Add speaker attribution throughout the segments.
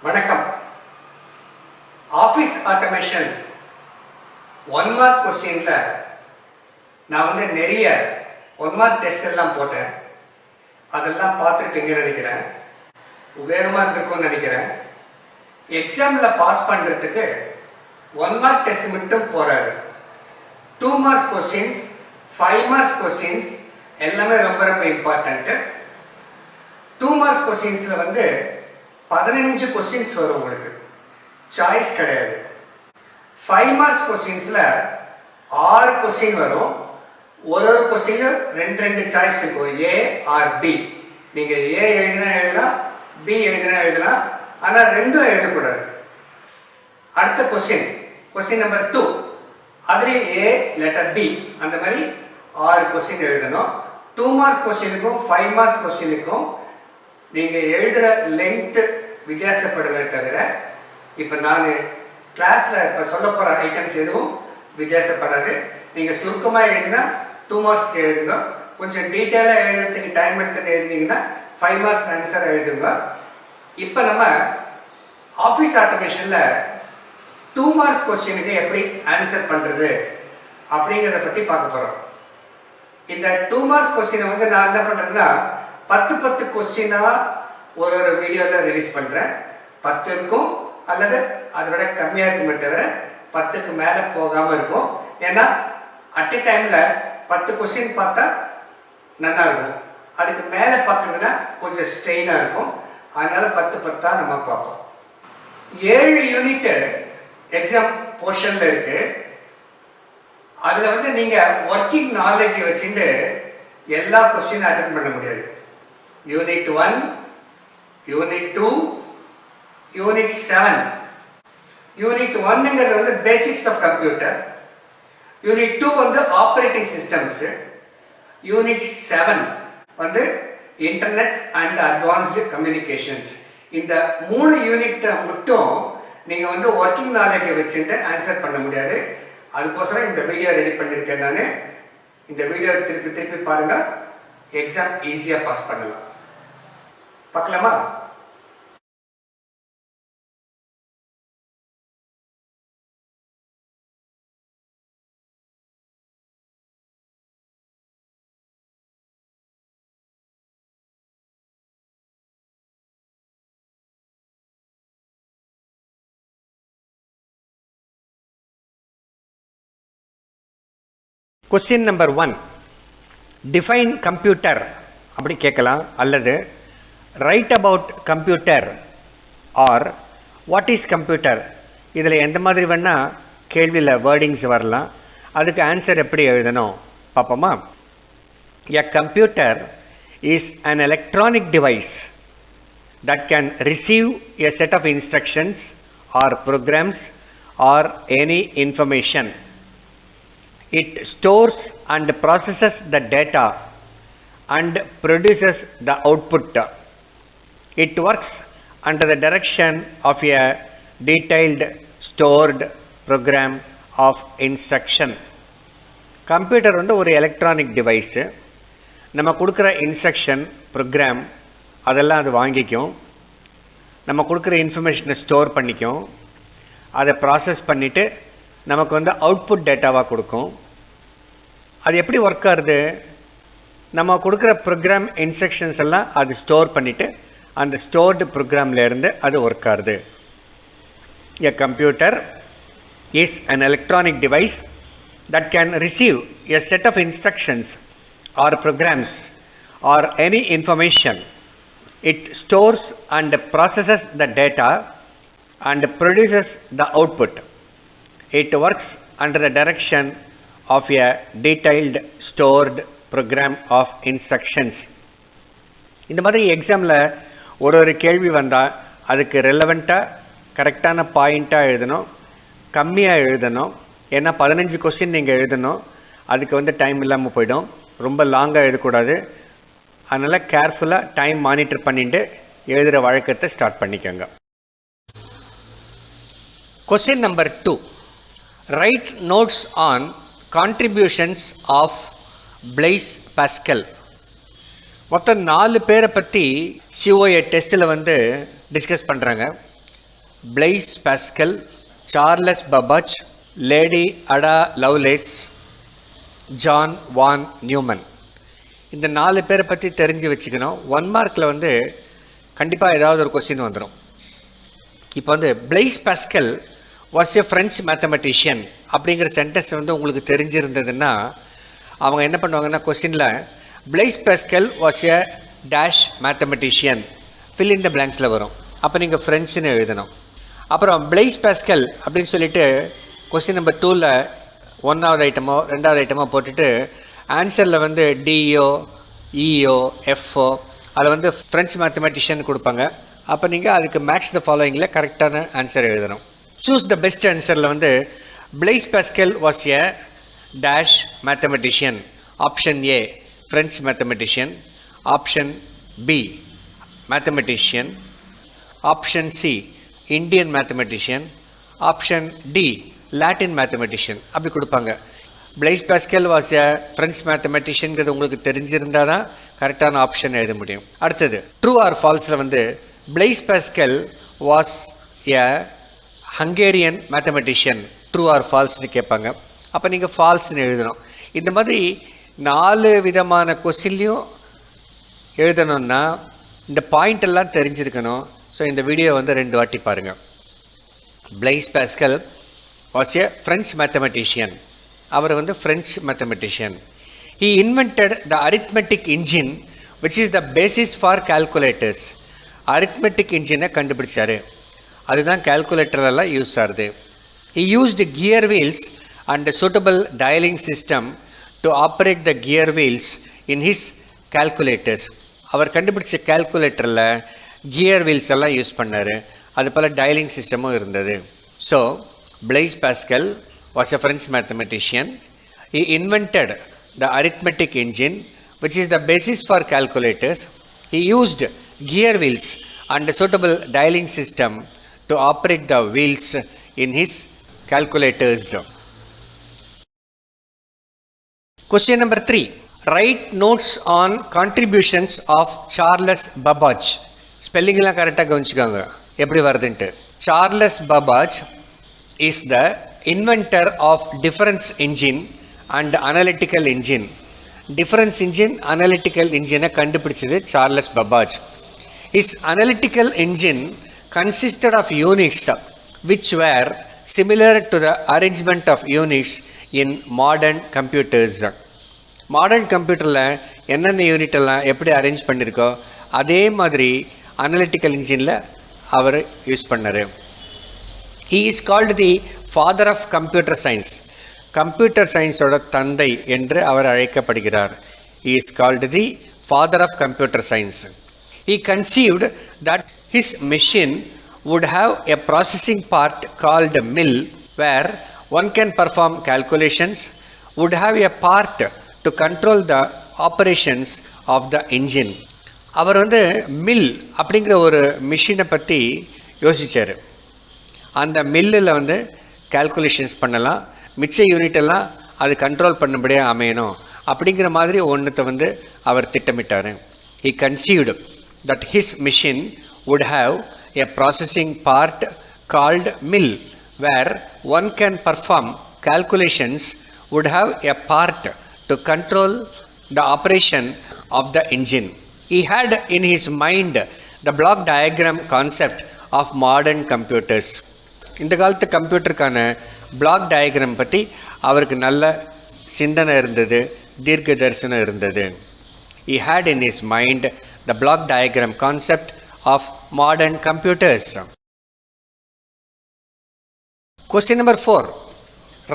Speaker 1: வணக்கம். Office automation 1 mark கொஸ்டின்ல நான் நிறைய 1 மார்க் டெஸ்ட் எல்லாம் போட்டேன். அதெல்லாம் பார்த்துருப்பீங்கன்னு நினைக்கிறேன். உபயோகமாக இருந்திருக்கும்னு நினைக்கிறேன். எக்ஸாமில் பாஸ் பண்ணுறதுக்கு 1 மார்க் டெஸ்ட் மட்டும் போறாரு. 2 மார்க்ஸ் கொஸ்டின்ஸ், 5 மார்க்ஸ் கொஸ்டின்ஸ் எல்லாமே ரொம்ப ரொம்ப இம்பார்ட்டண்ட்டு. 2 மார்க்ஸ் கொஸ்டின்ஸில் 15 கொஸ்டின்ஸ் வரும். உங்களுக்கு சாய்ஸ் கிடையாது. 5 மார்க்ஸ் கொஸ்டின்ஸில் 6 கொஸ்டின் வரும். ஒரு கொஸ்டின் ரெண்டு சாய்ஸ் இருக்கும், ஏ ஆர் பி. நீங்கள் ஏ எழுதினா எழுதலாம், பி எழுதினா எழுதலாம், ஆனால் ரெண்டும் எழுதக்கூடாது. அடுத்த கொஸ்டின் நம்பர் 2, அதுலேயும் ஏ லெட்டர் பி, அந்த மாதிரி 6 கொஸ்டின் எழுதணும். 2 மார்க்ஸ் கொஸ்டினுக்கும் 5 மார்க்ஸ் கொஸ்டினுக்கும் நீங்கள் எழுதுகிற லென்த்து வித்தியாசப்படுவே தவிர, இப்போ நான் கிளாஸில் இப்போ சொல்ல போகிற ஐட்டம்ஸ் எதுவும் வித்தியாசப்படாது. நீங்கள் சுருக்கமாக எழுதினா 2 மார்க்ஸ்க்கு எழுதுங்க. கொஞ்சம் டீட்டெயிலாக எழுதுறதுக்கு டைம் எடுத்துகிட்டு எழுதினீங்கன்னா 5 மார்க்ஸ் ஆன்சர் எழுதுங்க. இப்போ நம்ம ஆஃபீஸ் ஆட்டோமேஷனில் 2 மார்க்ஸ் கொஸ்டினுக்கு எப்படி ஆன்சர் பண்ணுறது அப்படிங்கிறத பற்றி பார்க்க போகிறோம். இந்த 2 மார்க்ஸ் கொஸ்டினை நான் என்ன பண்ணுறேன்னா 10 கொஸ்டினாக ஒரு வீடியோவில் ரிலீஸ் பண்ணுறேன். 10 இருக்கும் அல்லது அதை விட கம்மியாக இருக்குமே தவிர 10க்கு மேலே போகாமல் இருக்கும். ஏன்னா அட் எ டைமில் 10 கொஸ்டின் பார்த்தா நல்லா இருக்கும். அதுக்கு மேலே பார்க்குறதுன்னா கொஞ்சம் ஸ்ட்ரெயினாக இருக்கும். அதனால் 10 நம்ம பார்ப்போம். 7 யூனிட்டு எக்ஸாம் போர்ஷனில் இருக்குது. அதில் நீங்கள் ஒர்க்கிங் நாலேஜ் வச்சுட்டு எல்லா கொஸ்டினும் அட்டென்ட் பண்ண முடியாது. Unit 1, unit 2, unit 7. யூனிட் 1ங்கிறது basics of computer. Unit 2 operating systems. Unit 7 internet and advanced communications. இந்த 3 யூனிட்டை மட்டும் நீங்கள் ஒர்க்கிங் நாலேஜை வச்சுட்டு ஆன்சர் பண்ண முடியாது. அதுக்கோசரம் இந்த வீடியோ ரெடி பண்ணியிருக்கேன். நான் இந்த வீடியோ திருப்பி பாருங்கள். எக்ஸாம் ஈஸியாக பாஸ் பண்ணலாம். பார்க்கலாமா?
Speaker 2: Question number 1, define computer அப்படி கேட்கலாம், அல்லது write about computer or what is computer. இதில் எந்த மாதிரி வேணா கேள்வியில் வேர்டிங்ஸ் வரலாம். அதுக்கு ஆன்சர் எப்படி எழுதணும் பார்ப்போமா? A computer is an electronic device that can receive a set of instructions or programs or any information. It stores and processes the data and produces the output. It works under the direction of a detailed stored program of instruction. Computer ஒரு electronic device. நம்ம கொடுக்குற instruction, program அதெல்லாம் அது வாங்கிக்கும். நம்ம கொடுக்குற இன்ஃபர்மேஷனை store பண்ணிக்கும். அதை ப்ராசஸ் பண்ணிவிட்டு நமக்கு அவுட்புட் டேட்டாவாக கொடுக்கும். அது எப்படி ஒர்க் ஆகுது? நம்ம கொடுக்குற ப்ரோக்ராம் இன்ஸ்ட்ரக்ஷன்ஸ் எல்லாம் அது ஸ்டோர் பண்ணிவிட்டு அந்த ஸ்டோர்டு ப்ரோக்ராம்லேருந்து அது ஒர்க் ஆகுது. எ computer is an electronic device that can receive a set of instructions or programs or any information. It stores and processes the data and produces the output. It works under the direction of a detailed stored program of instructions. இந்த மாதிரி எக்ஸாமில் ஒரு கேள்வி வந்தால் அதுக்கு ரெலவெண்ட்டாக கரெக்டான பாயிண்ட்டாக எழுதணும், கம்மியாக எழுதணும். ஏன்னா 15 கொஸ்டின் நீங்கள் எழுதணும். அதுக்கு டைம் இல்லாமல் போயிடும். ரொம்ப லாங்காக எழுதக்கூடாது. அதனால் கேர்ஃபுல்லாக டைம் மானிட்டர் பண்ணிட்டு எழுதுகிற வழக்கத்தை ஸ்டார்ட் பண்ணிக்கோங்க.
Speaker 1: Question number 2, write notes on contributions of Blaise Pascal. மொத்தம் 4 பேரை பற்றி COA டெஸ்ட்டில் டிஸ்கஸ் பண்ணுறாங்க.
Speaker 2: பிளைஸ் pascal, Charles பபாச், lady Ada Lovelace, John von Neumann. இந்த 4 பேரை பற்றி தெரிஞ்சு வச்சுக்கணும். 1 மார்க்கில் வந்து கண்டிப்பாக ஏதாவது ஒரு கொஸ்டின் வந்துடும். இப்போ வந்து Blaise Pascal was a French mathematician அப்படிங்கிற சென்டென்ஸ் வந்து உங்களுக்கு தெரிஞ்சிருந்ததுன்னா அவங்க என்ன பண்ணுவாங்கன்னா கொஸ்டினில் Blaise Pascal was a dash mathematician fill in the பிளாங்க்ஸில் வரும். அப்போ நீங்கள் ஃப்ரெஞ்சுன்னு எழுதணும். அப்புறம் பிளைஸ் பாஸ்கல் அப்படின்னு சொல்லிட்டு கொஸ்டின் நம்பர் 2ல் 1வது ஐட்டமோ 2வது ஐட்டமோ போட்டுட்டு ஆன்சரில் வந்து டிஓ இஓ எஃப்ஓ அதில் வந்து ஃப்ரெஞ்ச் மேத்தமெட்டிஷியன் கொடுப்பாங்க. அப்போ நீங்கள் அதுக்கு மேட்ச் த ஃபாலோயிங்கில் கரெக்டான ஆன்சர் எழுதணும். சூஸ் த பெஸ்ட் ஆன்சரில் வந்து Blaise Pascal was a dash mathematician. Option A French mathematician, option B mathematician, option C Indian mathematician, option D Latin mathematician அப்படி கொடுப்பாங்க. Blaise Pascal was a French மேத்தமெட்டிஷியன்கிறது உங்களுக்கு தெரிஞ்சிருந்தால் தான் கரெக்டான ஆப்ஷன் எழுத முடியும். அடுத்தது ட்ரூ ஆர் ஃபால்ஸில் வந்து Blaise Pascal was a Hungarian mathematician. True or ஃபால்ஸ்னு கேட்பாங்க. அப்போ நீங்கள் ஃபால்ஸ்னு எழுதணும். இந்த மாதிரி 4 விதமான கொஸ்டின்லையும் எழுதணுன்னா இந்த பாயிண்ட் எல்லாம் தெரிஞ்சிருக்கணும். ஸோ இந்த வீடியோ வந்து 2 வாட்டி பாருங்கள். Blaise Pascal was a French mathematician. அவர் வந்து French mathematician. He invented the arithmetic engine which is the basis for calculators. Arithmetic இன்ஜினை கண்டுபிடிச்சார். அதுதான் கால்குலேட்டரெல்லாம் யூஸ் ஆகுது. He used gear wheels and suitable dialling system to operate the gear wheels in his calculators. அவர் கண்டுபிடிச்ச கால்குலேட்டரில் gear wheels எல்லாம் use பண்ணார். அது போல் டயலிங் சிஸ்டமும் இருந்தது. So Blaise Pascal was a French mathematician. He invented the arithmetic engine which is the basis for calculators. He used gear wheels and a suitable dialing system to operate the wheels in his calculators. Question number 3. Write notes on contributions of Charles Babbage. Spelling எல்லாம் கரெக்டாக கவனிச்சுக்காங்க எப்படி வருதுன்ட்டு. Charles Babbage is the inventor of difference engine and analytical engine. Difference engine, analytical engine கண்டுபிடிச்சது Charles பபாஜ். His analytical engine consisted of units which were similar to the arrangement of units in modern computers. Modern கம்ப்யூட்டரில் என்னென்ன unit எல்லாம் எப்படி arrange பண்ணியிருக்கோ அதே மாதிரி analytical இன்ஜினில் அவர் use பண்ணார். He is called the father of computer science. Computer சயின்ஸோட தந்தை என்று அவர் அழைக்கப்படுகிறார். He is called the father of computer science. He conceived that his machine would have a processing part called mill where one can perform calculations, would have a part to control the operations of the engine. அவர் வந்து mill அப்படிங்கிற ஒரு மிஷினை பற்றி யோசித்தார். அந்த மில்லில் வந்து calculations பண்ணலாம், மிச்ச யூனிட்டெல்லாம் அது கண்ட்ரோல் பண்ணும்படியாக அமையணும் அப்படிங்கிற மாதிரி ஒன்றத்தை வந்து அவர் திட்டமிட்டார். He conceived that his machine would have a processing part called mill where one can perform calculations, would have a part to control the operation of the engine. He had in his mind the block diagram concept of modern computers. இந்த காலத்து கம்ப்யூட்டருக்கான block diagram பற்றி அவருக்கு நல்ல சிந்தனை இருந்தது, தீர்க்க தரிசனம் இருந்தது. He had in his mind the block diagram concept of modern computers. Question number 4.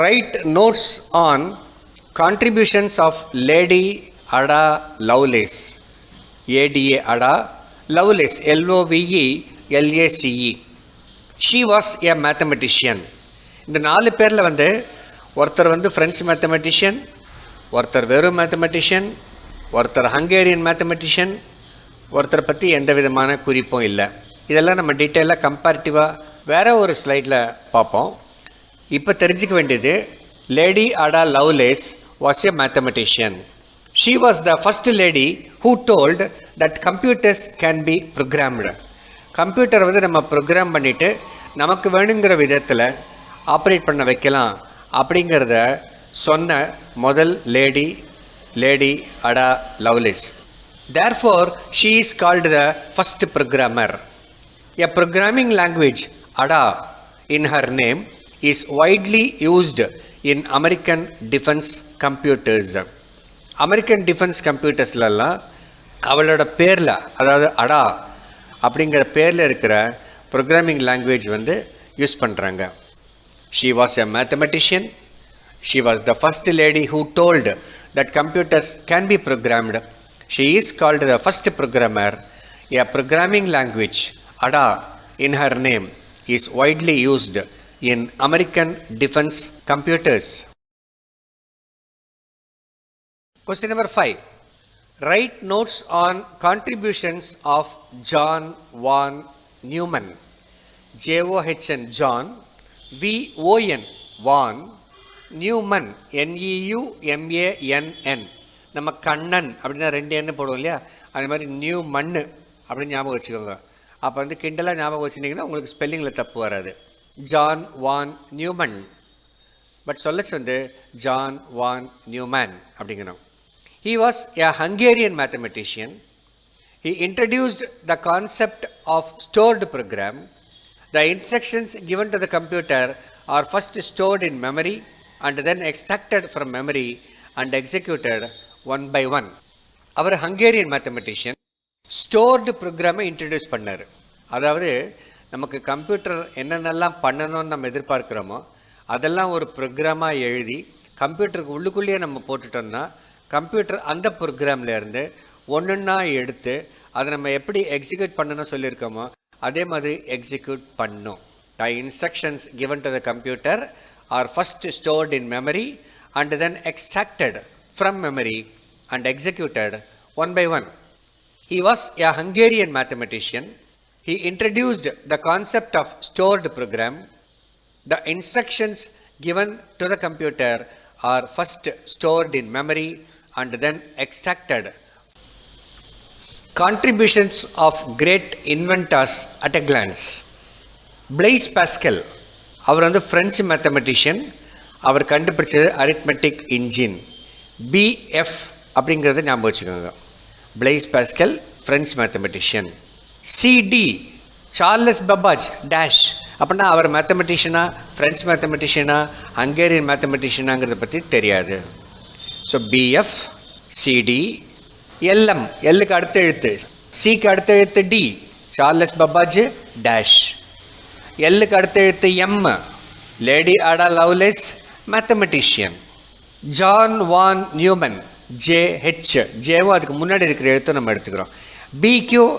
Speaker 2: Write notes on contributions of Lady Ada Lovelace. ADA Ada Lovelace, LOVELACE. She was a mathematician. இந்த 4 பேரில் வந்து ஒருத்தர் வந்து ஃப்ரெஞ்ச் மேத்தமெட்டிஷியன், ஒருத்தர் வெறும் mathematician, ஒருத்தர் Hungarian mathematician, ஒருத்தரை பற்றி எந்த விதமான குறிப்பும் இல்லை. இதெல்லாம் நம்ம டீட்டெயிலாக கம்பேரிட்டிவாக வேறு ஒரு ஸ்லைடில் பார்ப்போம். இப்போ தெரிஞ்சிக்க வேண்டியது lady Ada Lovelace was a mathematician. She was the first lady who told that computers can be programmed. கம்ப்யூட்டரை வந்து நம்ம ப்ரோக்ராம் பண்ணிவிட்டு நமக்கு வேணுங்கிற விதத்தில் ஆப்ரேட் பண்ண வைக்கலாம் அப்படிங்கிறத சொன்ன முதல் lady Ada Lovelace. Therefore, she is called the first programmer. A programming language, ADA, in her name, is widely used in American defense computers. American defense computersலாம் அவளோட பேரில், அதாவது அடா அப்படிங்கிற பேரில் இருக்கிற ப்ரோக்ராமிங் லாங்குவேஜ் வந்து யூஸ் பண்ணுறாங்க. She was a mathematician. She was the first lady who told that computers can be programmed. She is called the first programmer. A programming language, ADA, in her name, is widely used in American defense computers. Question number 5. Write notes on contributions of John von Neumann. J-O-H-N, John, V-O-N, von, Neumann, N-E-U-M-A-N-N. நம்ம கண்ணன் அப்படின்னா 2 எண்ணு போடுவோம் இல்லையா, அது மாதிரி new மண்ணு அப்படின்னு ஞாபகம் வச்சுக்கோங்க. அப்போ வந்து கிண்டலாக ஞாபகம் வச்சுட்டிங்கன்னா உங்களுக்கு ஸ்பெல்லிங்கில் தப்பு வராது. ஜான் வான் நியூமன், பட் சொல்லச்சு வந்து ஜான் வான் நியூமேன் அப்படிங்கணும். He was a Hungarian mathematician. He introduced the concept of stored program. The instructions given to the computer are first stored in memory and then extracted from memory and executed one by one. அவர் Hungarian mathematician stored ப்ரோக்ராமை introduce பண்ணார். அதாவது நமக்கு computer என்னென்னலாம் பண்ணணும்னு நம்ம எதிர்பார்க்குறோமோ அதெல்லாம் ஒரு ப்ரோக்ராமாக எழுதி கம்ப்யூட்டருக்கு உள்ளுக்குள்ளேயே நம்ம போட்டுட்டோம்னா கம்ப்யூட்டர் அந்த ப்ரோக்ராம்லேருந்து ஒன்றுன்னா எடுத்து அதை நம்ம எப்படி எக்ஸிக்யூட் பண்ணணும்னு சொல்லியிருக்கோமோ அதே மாதிரி எக்ஸிக்யூட் பண்ணும். The instructions given to the computer are first stored in memory and then extracted from memory and executed one by one. He was a Hungarian mathematician. He introduced the concept of stored program. The instructions given to the computer are first stored in memory and then extracted. Contributions of great inventors at a glance. Blaise Pascal, அவர் வந்து French mathematician. அவர் கண்டுபிடிச்சது arithmetic engine, BF அப்படிங்கிறத ஞாபகம் வச்சுக்கோங்க. Blaise Pascal French mathematician. CD, Charles Babbage dash அப்படின்னா அவர் மேத்தமெட்டிஷியனா, French மேத்தமெட்டிஷியனா, Hungarian மேத்தமெட்டிஷியனாங்கிறத பற்றி தெரியாது. ஸோ BF, CD, LM, எல்லுக்கு அடுத்த எழுத்து, சிக்கு அடுத்த எழுத்து D, சார்லஸ் பபாஜ் டேஷ், எல்லுக்கு அடுத்த எழுத்து M, Lady Ada Lovelace mathematician. John von Neumann, JH, ஜேவும் அதுக்கு முன்னாடி இருக்கிற எழுத்தும் நம்ம எடுத்துக்கிறோம். பிக்கும்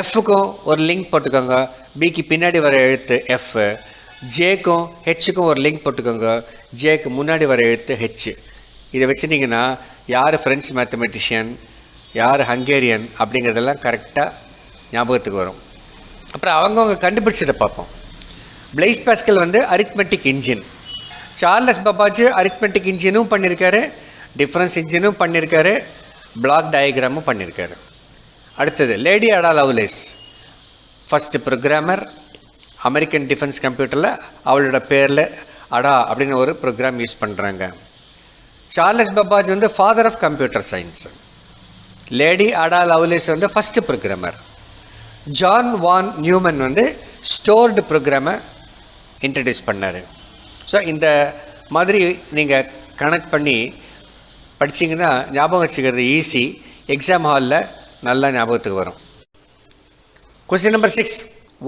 Speaker 2: எஃப்க்கும் ஒரு லிங்க் போட்டுக்கோங்க, பிக்கு பின்னாடி வர எழுத்து F, ஜேக்கும் ஹெச்சுக்கும் ஒரு லிங்க் போட்டுக்கோங்க, ஜேக்கு முன்னாடி வர எழுத்து H. இதை வச்சுட்டிங்கன்னா யார் ஃப்ரெஞ்ச் மேத்தமெட்டிஷியன், யார் ஹங்கேரியன் அப்படிங்கிறதெல்லாம் கரெக்டாக ஞாபகத்துக்கு வரும். அப்புறம் அவங்கவுங்க கண்டுபிடிச்சதை பார்ப்போம். பிளைஸ் பாஸ்கல் வந்து அரித்மெட்டிக் இன்ஜின், சார்லஸ் பபாஜ் அரித்மெட்டிக் இன்ஜினும் பண்ணியிருக்காரு, டிஃப்ரென்ஸ் இன்ஜினும் பண்ணியிருக்காரு, பிளாக் டயக்ராமும் பண்ணியிருக்காரு. அடுத்தது lady Ada Lovelace, first programmer, American defence கம்ப்யூட்டரில் அவளோட பேரில் அடா அப்படின்னு ஒரு ப்ரோக்ராம் யூஸ் பண்ணுறாங்க. சார்லஸ் பபாஜ் வந்து father of computer science. Lady Ada Lovelace வந்து first programmer. John von Neumann வந்து ஸ்டோர்டு ப்ரோக்ராமை இன்ட்ரடியூஸ் பண்ணார். ஸோ இந்த மாதிரி நீங்கள் கனெக்ட் பண்ணி படிச்சிங்கன்னா ஞாபகம் வச்சுக்கிறது ஈஸி, எக்ஸாம் ஹாலில் நல்லா ஞாபகத்துக்கு வரும். Question number 6.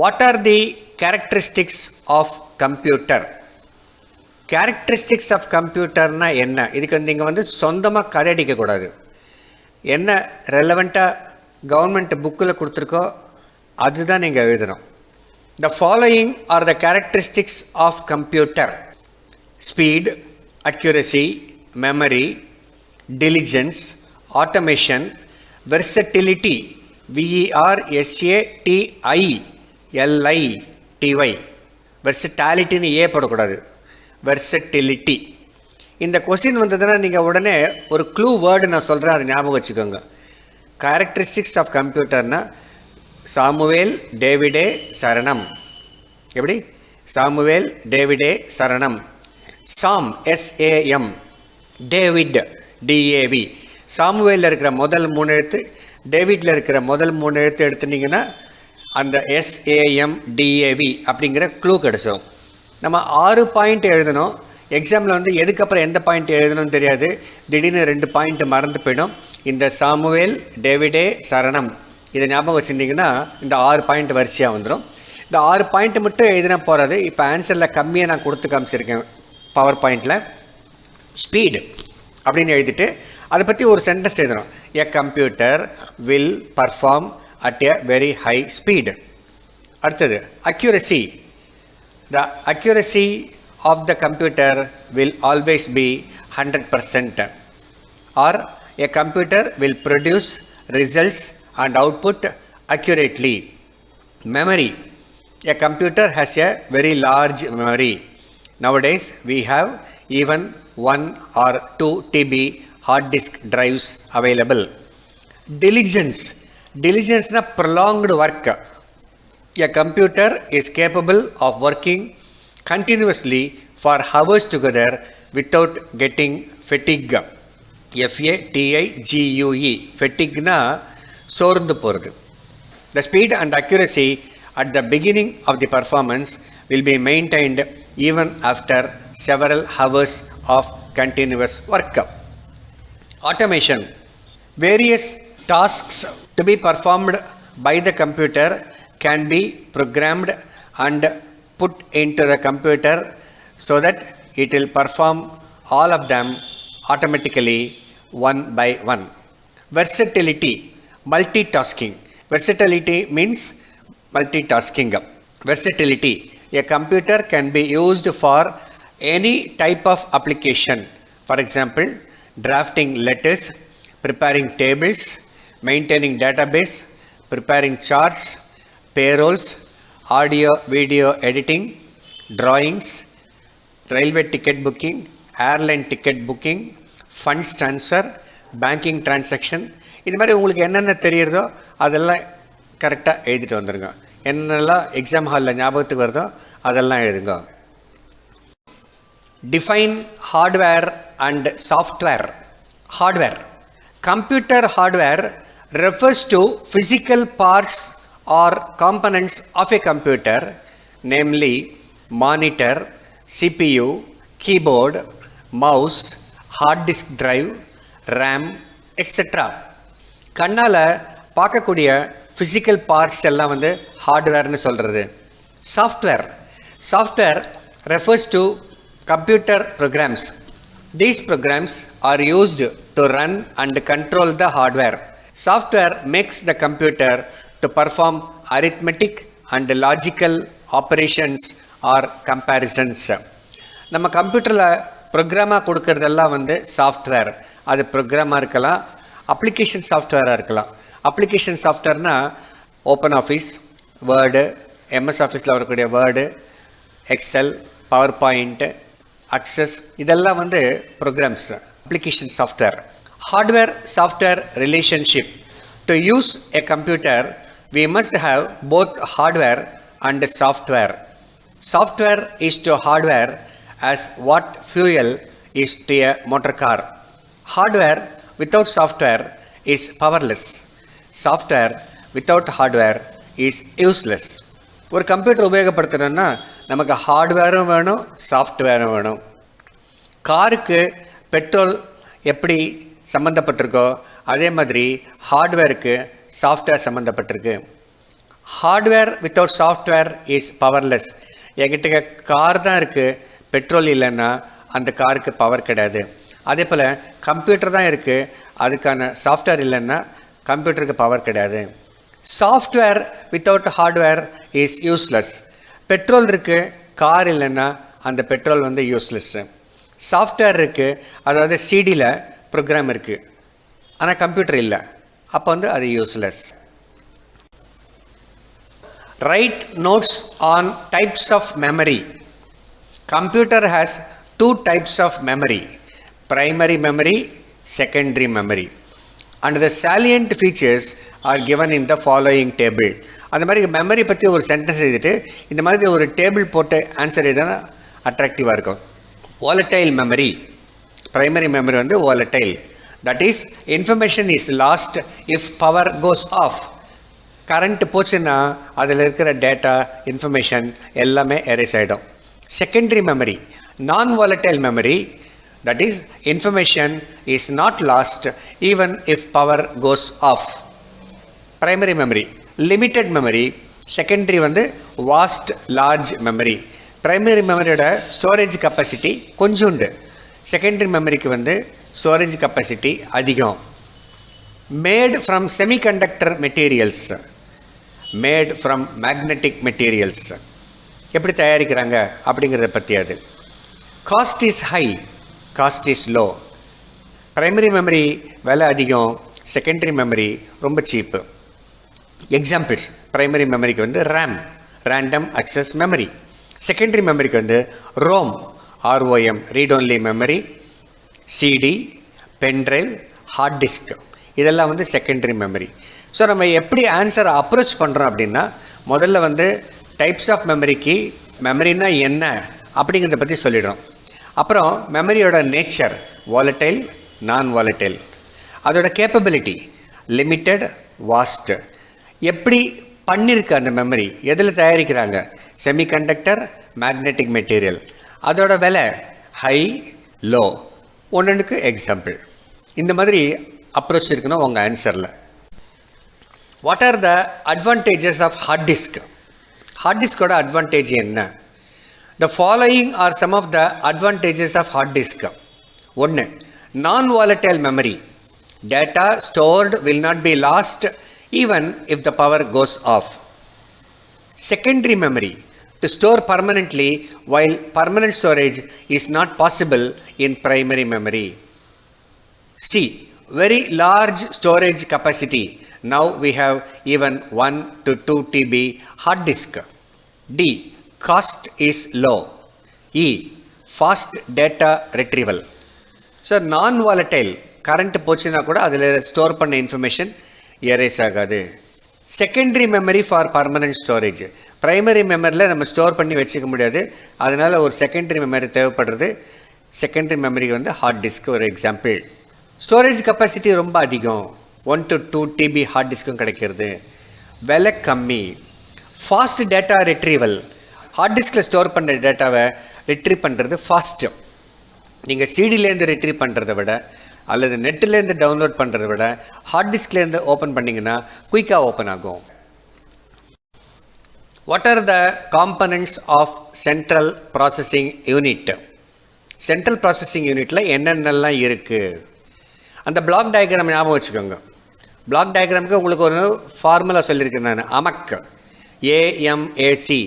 Speaker 2: What are the characteristics of computer? Characteristics of கம்ப்யூட்டர்னால் என்ன? இதுக்கு நீங்கள் வந்து சொந்தமாக கதை அடிக்கக்கூடாது. என்ன ரெலவெண்ட்டாக கவர்மெண்ட் புக்கில் கொடுத்துருக்கோ அதுதான் நீங்கள் எழுதணும். The following are the characteristics of computer: speed, accuracy, memory, diligence, automation, versatility, VERSATILITY, வெர்சட்டாலிட்டின்னு ஏ போடக்கூடாது, வெர்சட்டிலிட்டி. இந்த கொஸ்டின் வந்ததுன்னா நீங்கள் உடனே ஒரு க்ளூ வேர்டு நான் சொல்கிறேன், அதை ஞாபகம் வச்சுக்கோங்க. கேரக்டரிஸ்டிக்ஸ் ஆஃப் கம்ப்யூட்டர்னால் சாமுவேல் டேவிடே சரணம். எப்படி சாமுவேல், டேவிடே, சரணம். சாம், SAM, டேவிட், DAV. சாமுவேலில் இருக்கிற முதல் 3 எழுத்து, டேவிட்டில் இருக்கிற முதல் 3 எழுத்து எடுத்துட்டிங்கன்னா அந்த SAM, DAV அப்படிங்கிற க்ளூ கிடச்சிடும். நம்ம 6 பாயிண்ட் எழுதணும். எக்ஸாமில் வந்து எதுக்கப்புறம் எந்த பாயிண்ட் எழுதணும்னு தெரியாது, திடீர்னு 2 பாயிண்ட் மறந்து போயிடும். இந்த சாமுவேல், டேவிடே, சரணம் இதை ஞாபகம் வச்சுருந்தீங்கன்னா இந்த 6 பாயிண்ட் வரிசையாக வந்துடும். இந்த 6 பாயிண்ட் மட்டும் எழுதினா போகாது. இப்போ ஆன்சரில் கம்மியாக நான் கொடுத்து காமிச்சிருக்கேன் பவர் பாயிண்டில். ஸ்பீடு அப்படின்னு எழுதிட்டு அதை பற்றி ஒரு சென்டென்ஸ் எழுதணும். A computer will perform at a very high speed. அடுத்தது accuracy. The accuracy of the computer will always be 100%, or a computer will produce results and output accurately. Memory. A computer has a very large memory. Nowadays we have even 1 or 2 TB hard disk drives available. Diligence. Diligence na prolonged work. A computer is capable of working continuously for hours together without getting fatigue. FATIGUE. Fatigue na சோர்ந்து போகிறது. The speed and accuracy at the beginning of the performance will be maintained even after several hours of continuous work. Automation. Various tasks to be performed by the computer can be programmed and put into the computer so that it will perform all of them automatically one by one. Versatility, multitasking. Versatility means multitasking. Versatility. A computer can be used for any type of application. For example, drafting letters, preparing tables, maintaining database, preparing charts, payrolls, audio video editing, drawings, railway ticket booking, airline ticket booking, funds transfer, banking transaction. இது மாதிரி உங்களுக்கு என்னென்ன தெரியுறதோ அதெல்லாம் கரெக்டாக எழுதிட்டு வந்துடுங்க. என்னென்னலாம் exam ஹாலில் ஞாபகத்துக்கு வருதோ அதெல்லாம் எழுதுங்க. Define hardware and software. Hardware. Computer hardware refers to physical parts or components of a computer, namely monitor, CPU, keyboard, mouse, hard disk drive, RAM, etc. கண்ணால் பார்க்கக்கூடிய ஃபிசிக்கல் பார்ட்ஸ் எல்லாம் வந்து ஹார்ட்வேர்னு சொல்கிறது. Software. Software refers to computer programs. These programs are used to run and control the hardware. Software makes the computer to perform arithmetic and logical operations or comparisons. நம்ம கம்ப்யூட்டரில் ப்ரோக்ராமாக கொடுக்கறதெல்லாம் வந்து software. அது ப்ரோக்ராமாக இருக்கலாம், application சாஃப்ட்வேராக இருக்கலாம். அப்ளிகேஷன் சாஃப்ட்வேர்னால் OpenOffice, Word, MS ஆஃபீஸில் வரக்கூடிய Word, Excel, PowerPoint, Access இதெல்லாம் வந்து programs, application software. Hardware software relationship. To use a computer, we must have both hardware and software. Software is to hardware as what fuel is to a motor car. Hardware without software is powerless. Software without hardware is useless. ஒரு computer உபயோகப்படுத்துகிறோன்னா நமக்கு ஹார்ட்வேரும் வேணும், சாஃப்ட்வேரும் வேணும். காருக்கு petrol எப்படி சம்மந்தப்பட்டிருக்கோ அதே மாதிரி ஹார்ட்வேருக்கு சாஃப்ட்வேர் சம்மந்தப்பட்டிருக்கு. Hardware without software is powerless. என்கிட்ட கார் தான் இருக்குது, பெட்ரோல் இல்லைன்னா அந்த காருக்கு பவர் கிடையாது. அதே போல் கம்ப்யூட்டர் தான் இருக்குது, அதுக்கான சாஃப்ட்வேர் இல்லைன்னா கம்ப்யூட்டருக்கு பவர் கிடையாது. Software without hardware is useless. Petrol இருக்குது, கார் இல்லைன்னா அந்த பெட்ரோல் வந்து யூஸ்லெஸ்ஸு. சாஃப்ட்வேர் இருக்குது, அதாவது சிடியில் ப்ரோக்ராம் இருக்குது, ஆனால் கம்ப்யூட்டர் இல்லை, அப்போ வந்து அது useless. Write notes on types of memory. Computer has two types of memory, primary memory, secondary memory, and the salient features are given in the following table. அந்த மாதிரி மெமரி பற்றி ஒரு சென்டென்ஸ் எழுதிட்டு இந்த மாதிரி ஒரு டேபிள் போட்டு ஆன்சர் எழுதினா அட்ராக்டிவாக இருக்கும். வாலட்டைல் மெமரி, பிரைமரி மெமரி வந்து volatile. That is information is lost if power goes off. Current போச்சுன்னா அதில் இருக்கிற டேட்டா இன்ஃபர்மேஷன் எல்லாமே எரேஸ் ஆகிடும். Secondary memory, non volatile memory, that is information is not lost even if power goes off. Primary memory limited memory, secondary வந்து vast large memory. Primary மெமரியோட storage capacity கொஞ்சோண்டு, secondary மெமரிக்கு வந்து storage capacity அதிகம். Made from semiconductor materials, made from magnetic materials, எப்படி தயாரிக்கிறாங்க அப்படிங்கிறத பற்றி. அது cost is high, cost is low. Primary memory விலை அதிகம், செகண்டரி மெமரி ரொம்ப சீப்பு. எக்ஸாம்பிள்ஸ், பிரைமரி மெமரிக்கு வந்து RAM, random access memory. Secondary மெமரிக்கு வந்து ROM, R O M, read only memory, CD, pen drive, hard disk, இதெல்லாம் வந்து செகண்டரி மெமரி. ஸோ நம்ம எப்படி ஆன்சரை அப்ரோச் பண்ணுறோம் அப்படின்னா, முதல்ல வந்து டைப்ஸ் ஆஃப் மெமரிக்கு மெமரினா என்ன அப்படிங்கிறத பற்றி சொல்லிடுறோம். அப்புறம் மெமரியோட நேச்சர், வாலட்டைல், நான் வாலட்டைல், அதோட கேப்பபிலிட்டி, லிமிட்டட், வாஸ்ட், எப்படி பண்ணியிருக்கு அந்த மெமரி, எதில் தயாரிக்கிறாங்க, செமிகண்டக்டர், மேக்னெட்டிக் மெட்டீரியல், அதோட விலை ஹை, லோ, ஒன்றுக்கு எக்ஸாம்பிள். இந்த மாதிரி அப்ரோச் இருக்கணும் உங்கள் ஆன்சரில். What are the advantages of hard disk? Hard டிஸ்கோட அட்வான்டேஜ் என்ன? The following are some of the advantages of hard disk. ஒன்று, non volatile memory, data stored will not be lost even if the power goes off. Secondary memory, to store permanently while permanent storage is not possible in primary memory. C, very large storage capacity. Now we have even 1 to 2 TB hard disk. D, cost is low. E, fast data retrieval. So non-volatile, current போச்சுன்னா கூட அதில் store பண்ண information erase ஆகாது. Secondary memory for permanent storage, primary மெமரியில் நம்ம store பண்ணி வச்சுக்க முடியாது, அதனால் ஒரு செகண்டரி மெமரி தேவைப்படுறது. செகண்டரி மெமரிக்கு வந்து ஹார்ட் டிஸ்க் ஒரு எக்ஸாம்பிள். ஸ்டோரேஜ் கெப்பாசிட்டி ரொம்ப அதிகம், 1 to 2 TB ஹார்ட் டிஸ்க்கும் கிடைக்கிறது, விலை கம்மி. ஃபாஸ்ட் டேட்டா ரிட்ரீவல், ஹார்ட் டிஸ்கில் ஸ்டோர் பண்ண டேட்டாவை ரிட்ரீவ் பண்ணுறது ஃபாஸ்ட்டு. நீங்கள் சிடிலேருந்து ரிட்ரீவ் பண்ணுறதை விட அல்லது நெட்டிலேருந்து டவுன்லோட் பண்ணுறதை விட ஹார்ட் டிஸ்க்லேருந்து ஓப்பன் பண்ணிங்கன்னா குயிக்காக ஓப்பன் ஆகும். What are the components of central processing unit? Central processing யூனிட்டில் என்னென்னலாம் இருக்குது? அந்த பிளாக் டயக்ராம் ஞாபகம் வச்சுக்கோங்க. பிளாக் டயக்ராமுக்கு உங்களுக்கு ஒரு ஃபார்முலா சொல்லியிருக்கேன் நான், அமக், ஏஎம்ஏசி.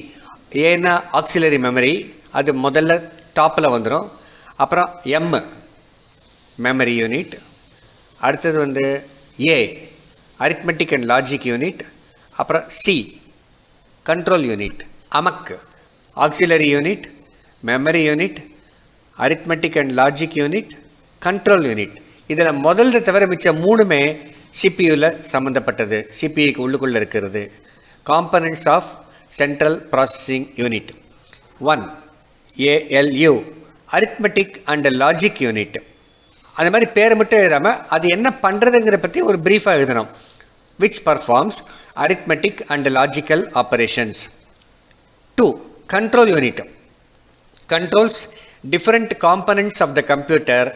Speaker 2: ஏன்னா ஆக்சிலரி மெமரி, அது முதல்ல டாப்பில் வந்துடும். அப்புறம் எம் மெமரி யூனிட், அடுத்தது வந்து A arithmetic and logic unit, அப்புறம் சி கண்ட்ரோல் யூனிட். அமக் auxiliary unit, memory unit, arithmetic and logic unit, control unit. இதில் முதல்ல தவிர மிச்சம் மூணுமே சிபியூவில் சம்மந்தப்பட்டது, சிபியூக்கு உள்ளுக்குள்ளே இருக்கிறது. Components of central processing unit. 1, ALU arithmetic and logic unit. அந்த மாதிரி பேரை மட்டும் எழுதாமல் அது என்ன பண்ணுறதுங்கிற பற்றி ஒரு ப்ரீஃபாக எழுதணும். Which performs arithmetic and logical operations. 2, control unit. Controls different components of the computer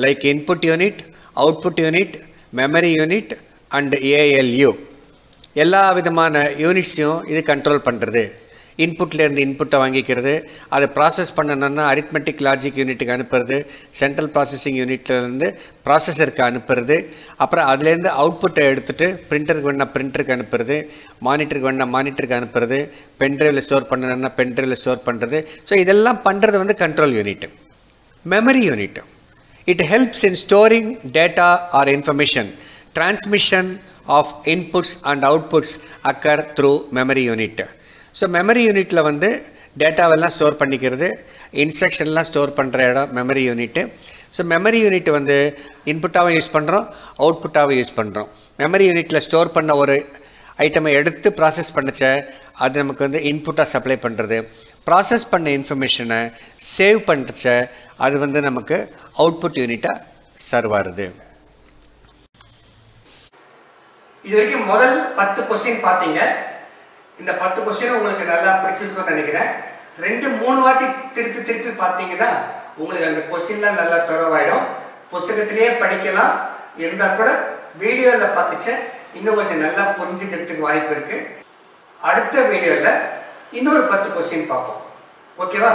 Speaker 2: like input unit, output unit, memory unit and ALU. எல்லா விதமான யூனிட்ஸையும் இது கண்ட்ரோல் பண்ணுறது. இன்புட்லேருந்து இன்புட்டை வாங்கிக்கிறது, அதை ப்ராசஸ் பண்ணணுன்னா அரித்மெட்டிக் லாஜிக் யூனிட்டுக்கு அனுப்புறது, சென்ட்ரல் ப்ராசஸிங் யூனிட்லேருந்து ப்ராசஸருக்கு அனுப்புறது, அப்புறம் அதுலேருந்து அவுட்புட்டை எடுத்துகிட்டு பிரிண்டருக்கு வேணால் பிரிண்டருக்கு அனுப்புறது, மானிட்டருக்கு வேணால் மானிட்டருக்கு அனுப்புறது, பென்ட்ரைவில் ஸ்டோர் பண்ணணுன்னா பென்ட்ரைவில் ஸ்டோர் பண்ணுறது. ஸோ இதெல்லாம் பண்ணுறது வந்து control unit. Memory unit, it helps in storing data or information. Transmission of inputs and outputs occur through memory unit. So memory யூனிட்டில் வந்து டேட்டாவெல்லாம் ஸ்டோர் பண்ணிக்கிறது, இன்ஸ்ட்ரக்ஷன்லாம் ஸ்டோர் பண்ணுற இடம் memory unit. So memory unit வந்து இன்புட்டாகவும் யூஸ் பண்ணுறோம், அவுட்புட்டாகவும் யூஸ் பண்ணுறோம். மெமரி யூனிட்டில் ஸ்டோர் பண்ண ஒரு ஐட்டமை எடுத்து ப்ராசஸ் பண்ணச்ச அது நமக்கு வந்து இன்புட்டாக சப்ளை பண்ணுறது, ப்ராசஸ் பண்ண இன்ஃபர்மேஷனை சேவ் பண்ணுறச்ச அது வந்து நமக்கு அவுட்புட் யூனிட்டாக சர்வ் ஆகுது.
Speaker 1: இது வரைக்கும் முதல் 10 கொஸ்டின் பார்த்தீங்க. இந்த 10 கொஸ்டின் உங்களுக்கு நல்லா பிடிச்சிருக்கும்னு நினைக்கிறேன். 2-3 வாட்டி திருப்பி பார்த்தீங்கன்னா உங்களுக்கு அந்த கொஸ்டின்லாம் நல்லா தரவாயிடும். புத்தகத்திலேயே படிக்கலாம், இருந்தால் கூட வீடியோவில் பார்த்துச்ச இன்னும் கொஞ்சம் நல்லா புரிஞ்சுக்கிறதுக்கு வாய்ப்பு இருக்குது. அடுத்த வீடியோவில் இன்னொரு 10 கொஸ்டின் பார்ப்போம். ஓகேவா?